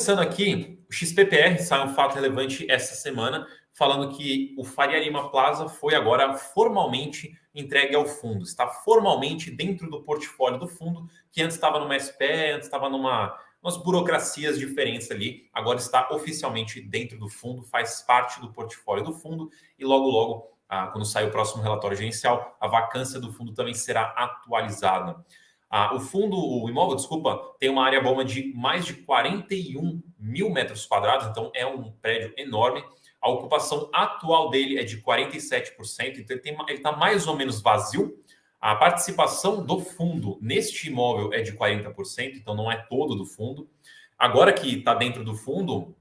Começando aqui, o XPPR saiu um fato relevante essa semana, falando que o Faria Lima Plaza foi agora formalmente entregue ao fundo. Está formalmente dentro do portfólio do fundo, que antes estava numa SPE, antes estava umas burocracias diferentes ali. Agora está oficialmente dentro do fundo, faz parte do portfólio do fundo e logo, quando sair o próximo relatório gerencial, a vacância do fundo também será atualizada. O imóvel, desculpa, tem uma área bomba de mais de 41 mil metros quadrados, então é um prédio enorme. A ocupação atual dele é de 47%, então ele está mais ou menos vazio. A participação do fundo neste imóvel é de 40%, então não é todo do fundo. Agora que está dentro do fundo,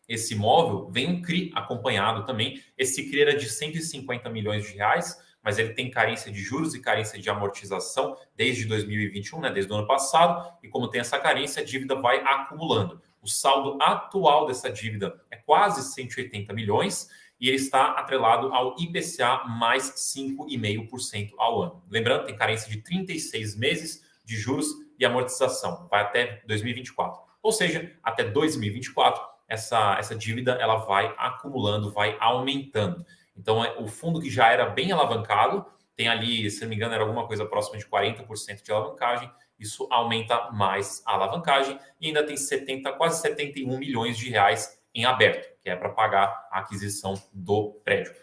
esse imóvel, vem um CRI acompanhado também. Esse CRI era de 150 milhões de reais, mas ele tem carência de juros e carência de amortização desde 2021, né, desde o ano passado, e como tem essa carência, a dívida vai acumulando. O saldo atual dessa dívida é quase 180 milhões e ele está atrelado ao IPCA mais 5,5% ao ano. Lembrando, tem carência de 36 meses de juros e amortização, vai até 2024. Ou seja, até 2024, essa dívida ela vai acumulando, vai aumentando. Então, o fundo que já era bem alavancado, tem ali, se não me engano, era alguma coisa próxima de 40% de alavancagem, isso aumenta mais a alavancagem e ainda tem quase 71 milhões de reais em aberto, que é para pagar a aquisição do prédio.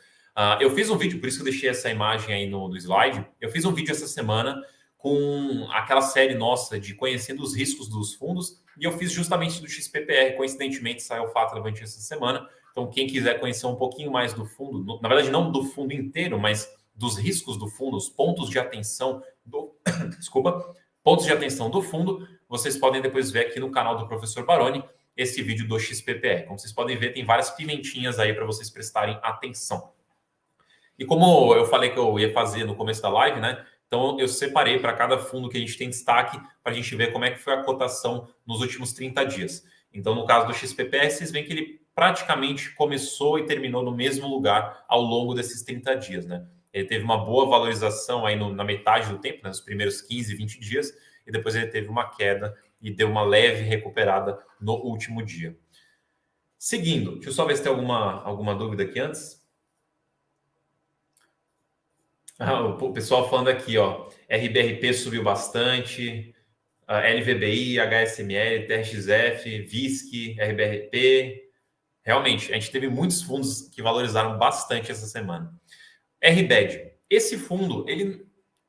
Eu fiz um vídeo, por isso que eu deixei essa imagem aí no slide, eu fiz um vídeo essa semana com aquela série nossa de conhecendo os riscos dos fundos, e eu fiz justamente do XPPR, coincidentemente saiu o fato relevante essa semana. Então, quem quiser conhecer um pouquinho mais do fundo, na verdade, não do fundo inteiro, mas dos riscos do fundo, os pontos de atenção do. Desculpa, pontos de atenção do fundo, vocês podem depois ver aqui no canal do Professor Baroni esse vídeo do XPPR. Como vocês podem ver, tem várias pimentinhas aí para vocês prestarem atenção. E como eu falei que eu ia fazer no começo da live, né? Então, eu separei para cada fundo que a gente tem destaque para a gente ver como é que foi a cotação nos últimos 30 dias. Então, no caso do XPPR, vocês veem que ele praticamente começou e terminou no mesmo lugar ao longo desses 30 dias, né? Ele teve uma boa valorização aí na metade do tempo, né, nos primeiros 15, 20 dias, e depois ele teve uma queda e deu uma leve recuperada no último dia. Seguindo, deixa eu só ver se tem alguma dúvida aqui antes. O pessoal falando aqui, ó, RBRP subiu bastante, LVBI, HSML, TRXF, VISC, RBRP. Realmente, a gente teve muitos fundos que valorizaram bastante essa semana. RBED, esse fundo,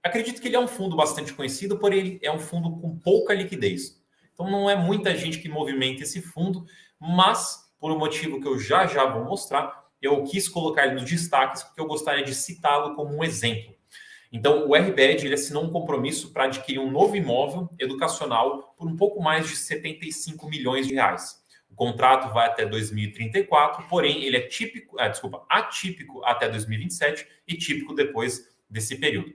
acredito que ele é um fundo bastante conhecido, porém ele é um fundo com pouca liquidez. Então não é muita gente que movimenta esse fundo, mas por um motivo que eu já vou mostrar, eu quis colocar ele nos destaques porque eu gostaria de citá-lo como um exemplo. Então, o RBED ele assinou um compromisso para adquirir um novo imóvel educacional por um pouco mais de 75 milhões de reais. O contrato vai até 2034, porém ele é atípico até 2027 e típico depois desse período.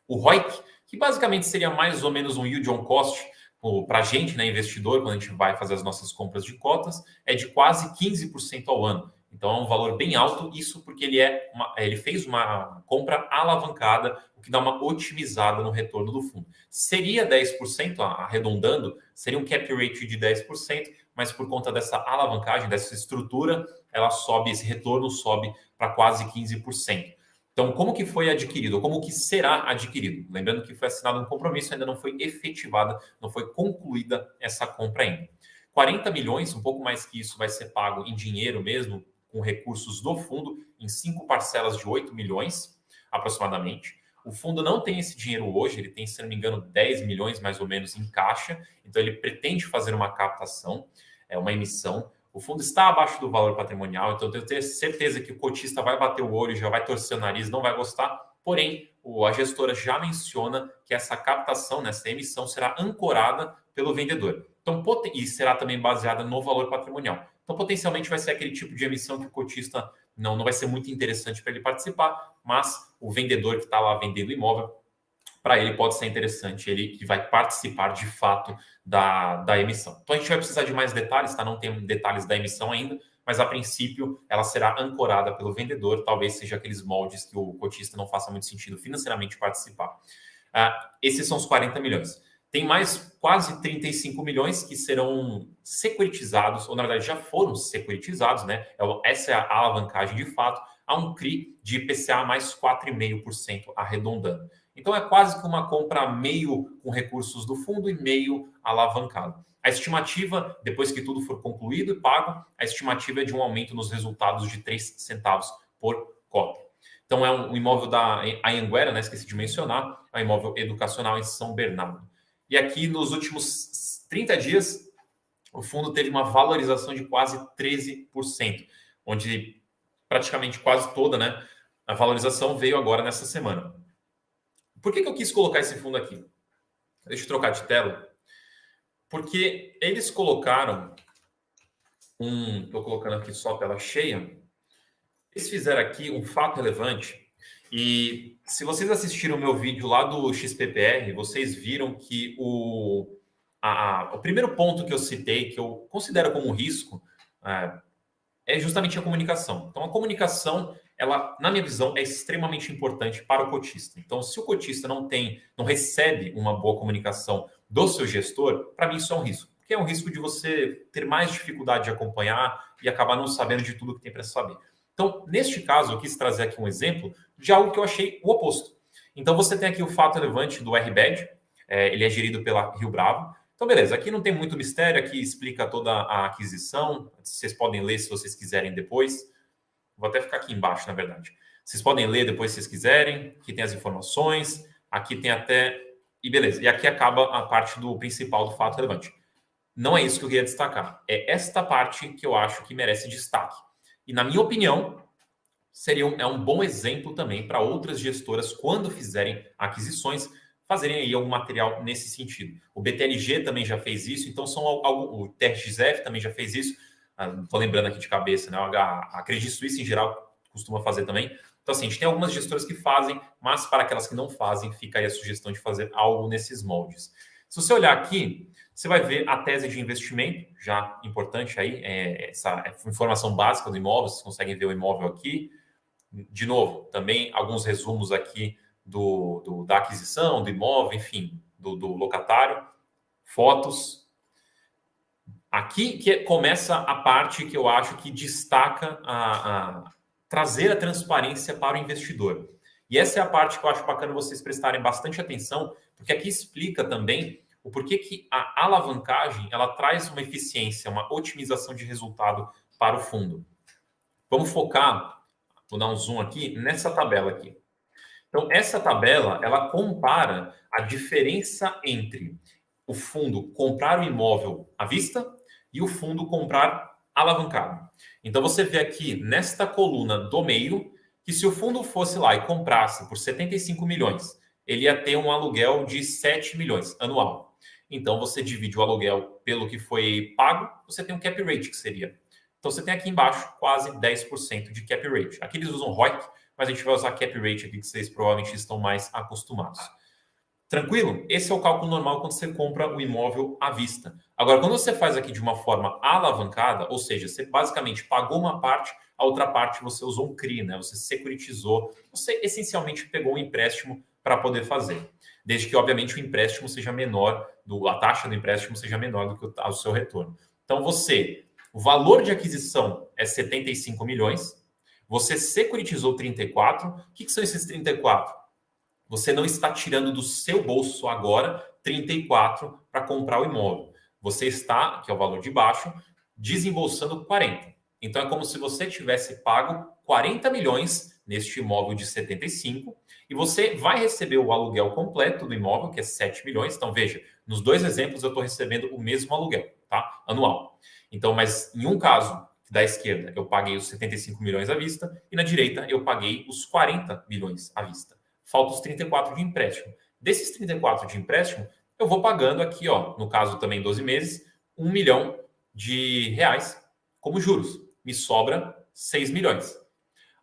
O ROIC, que basicamente seria mais ou menos um yield on cost para a gente, né, investidor, quando a gente vai fazer as nossas compras de cotas, é de quase 15% ao ano. Então é um valor bem alto, isso porque ele fez uma compra alavancada, o que dá uma otimizada no retorno do fundo. Seria 10%, arredondando, seria um cap rate de 10%, mas por conta dessa alavancagem, dessa estrutura, esse retorno sobe para quase 15%. Então, como que foi adquirido? Como que será adquirido? Lembrando que foi assinado um compromisso, ainda não foi efetivada, não foi concluída essa compra ainda. 40 milhões, um pouco mais que isso, vai ser pago em dinheiro mesmo, com recursos do fundo, em 5 parcelas de 8 milhões, aproximadamente. O fundo não tem esse dinheiro hoje, ele tem, se não me engano, 10 milhões mais ou menos em caixa, então ele pretende fazer uma captação, uma emissão. O fundo está abaixo do valor patrimonial, então eu tenho certeza que o cotista vai bater o olho, já vai torcer o nariz, não vai gostar. Porém, a gestora já menciona que essa captação, essa emissão, será ancorada pelo vendedor. Então, e será também baseada no valor patrimonial. Então, potencialmente vai ser aquele tipo de emissão que o cotista não vai ser muito interessante para ele participar, mas o vendedor que está lá vendendo o imóvel, para ele pode ser interessante, ele que vai participar de fato da emissão. Então a gente vai precisar de mais detalhes, tá? Não tem detalhes da emissão ainda, mas a princípio ela será ancorada pelo vendedor, talvez seja aqueles moldes que o cotista não faça muito sentido financeiramente participar. Esses são os 40 milhões. tem mais quase 35 milhões que serão securitizados, ou na verdade já foram securitizados, né? Essa é a alavancagem de fato, a um CRI de IPCA mais 4,5% arredondando. Então é quase que uma compra meio com recursos do fundo e meio alavancado. A estimativa, depois que tudo for concluído e pago, a estimativa é de um aumento nos resultados de 3 centavos por cota. Então é um imóvel da Anhanguera, né? Esqueci de mencionar, é um imóvel educacional em São Bernardo. E aqui nos últimos 30 dias, o fundo teve uma valorização de quase 13%, onde praticamente quase toda, né, a valorização veio agora nessa semana. Por que eu quis colocar esse fundo aqui? Deixa eu trocar de tela. Porque eles colocaram estou colocando aqui só a tela cheia. Eles fizeram aqui um fato relevante. E se vocês assistiram o meu vídeo lá do XPPR, vocês viram que o primeiro ponto que eu citei, que eu considero como um risco, é justamente a comunicação. Então, a comunicação, ela, na minha visão, é extremamente importante para o cotista. Então, se o cotista não recebe uma boa comunicação do seu gestor, para mim isso é um risco. Porque é um risco de você ter mais dificuldade de acompanhar e acabar não sabendo de tudo que tem para saber. Então, neste caso, eu quis trazer aqui um exemplo de algo que eu achei o oposto. Então, você tem aqui o fato relevante do RBED, ele é gerido pela Rio Bravo. Então, beleza, aqui não tem muito mistério, aqui explica toda a aquisição, vocês podem ler se vocês quiserem depois. Vou até ficar aqui embaixo, na verdade. Vocês podem ler depois se vocês quiserem, aqui tem as informações, aqui tem até... E beleza, e aqui acaba a parte do principal do fato relevante. Não é isso que eu queria destacar, é esta parte que eu acho que merece destaque. E, na minha opinião, é um bom exemplo também para outras gestoras, quando fizerem aquisições, fazerem aí algum material nesse sentido. O BTLG também já fez isso, então o TRXF também já fez isso. Estou lembrando aqui de cabeça, né? A Credit Suisse, em geral, costuma fazer também. Então, assim, a gente tem algumas gestoras que fazem, mas para aquelas que não fazem, fica aí a sugestão de fazer algo nesses moldes. Se você olhar aqui, você vai ver a tese de investimento, já importante aí, essa informação básica do imóvel, vocês conseguem ver o imóvel aqui. De novo, também alguns resumos aqui da aquisição, do imóvel, enfim, do locatário, fotos. Aqui que começa a parte que eu acho que destaca trazer a transparência para o investidor. E essa é a parte que eu acho bacana vocês prestarem bastante atenção, porque aqui explica também o porquê que a alavancagem ela traz uma eficiência, uma otimização de resultado para o fundo. Vamos focar, vou dar um zoom aqui, nessa tabela aqui. Então, essa tabela, ela compara a diferença entre o fundo comprar o imóvel à vista e o fundo comprar alavancado. Então, você vê aqui, nesta coluna do meio, que se o fundo fosse lá e comprasse por 75 milhões, ele ia ter um aluguel de 7 milhões anual. Então, você divide o aluguel pelo que foi pago, você tem um cap rate, que seria. Então, você tem aqui embaixo quase 10% de cap rate. Aqui eles usam ROIC, mas a gente vai usar cap rate aqui, que vocês provavelmente estão mais acostumados. Tranquilo? Esse é o cálculo normal quando você compra o imóvel à vista. Agora, quando você faz aqui de uma forma alavancada, ou seja, você basicamente pagou uma parte, a outra parte você usou um CRI, né? Você securitizou, você essencialmente pegou um empréstimo para poder fazer. Desde que, obviamente, o empréstimo seja menor, a taxa do empréstimo seja menor do que o seu retorno. Então, o valor de aquisição é 75 milhões, você securitizou 34. O que são esses 34? Você não está tirando do seu bolso agora 34 para comprar o imóvel. Você está, que é o valor de baixo, desembolsando 40. Então é como se você tivesse pago 40 milhões neste imóvel de 75 e você vai receber o aluguel completo do imóvel, que é 7 milhões. Então veja, nos dois exemplos eu estou recebendo o mesmo aluguel, tá? Anual. Então, mas em um caso da esquerda eu paguei os 75 milhões à vista e na direita eu paguei os 40 milhões à vista. Falta os 34 de empréstimo. Desses 34 de empréstimo, eu vou pagando aqui, ó, no caso também 12 meses, 1 milhão de reais como juros. Me sobra 6 milhões.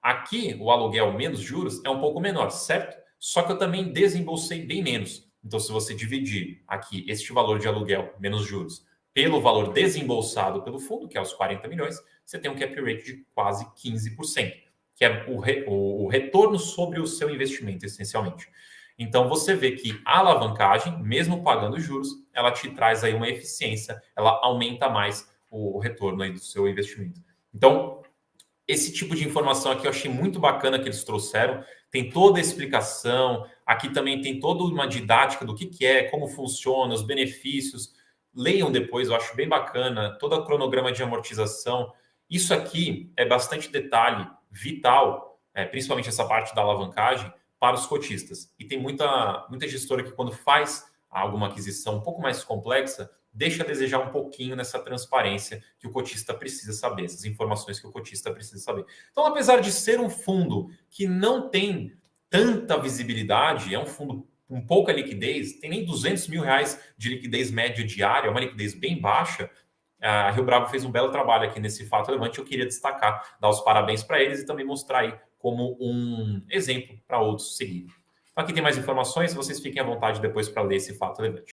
Aqui, o aluguel menos juros é um pouco menor, certo? Só que eu também desembolsei bem menos. Então, se você dividir aqui este valor de aluguel menos juros pelo valor desembolsado pelo fundo, que é os 40 milhões, você tem um cap rate de quase 15%. Que é o retorno sobre o seu investimento, essencialmente. Então você vê que a alavancagem, mesmo pagando juros, ela te traz aí uma eficiência, ela aumenta mais o retorno aí do seu investimento. Então, esse tipo de informação aqui eu achei muito bacana que eles trouxeram. Tem toda a explicação. Aqui também tem toda uma didática do que é, como funciona, os benefícios. Leiam depois, eu acho bem bacana. Todo o cronograma de amortização. Isso aqui é bastante detalhe vital, principalmente essa parte da alavancagem, para os cotistas. E tem muita gestora que, quando faz alguma aquisição um pouco mais complexa, deixa a desejar um pouquinho nessa transparência que o cotista precisa saber, essas informações que o cotista precisa saber. Então, apesar de ser um fundo que não tem tanta visibilidade, é um fundo com pouca liquidez, tem nem R$ 200 mil de liquidez média diária, é uma liquidez bem baixa. A Rio Bravo fez um belo trabalho aqui nesse fato relevante. Eu queria destacar, dar os parabéns para eles e também mostrar aí como um exemplo para outros seguirem. Então, aqui tem mais informações, vocês fiquem à vontade depois para ler esse fato relevante.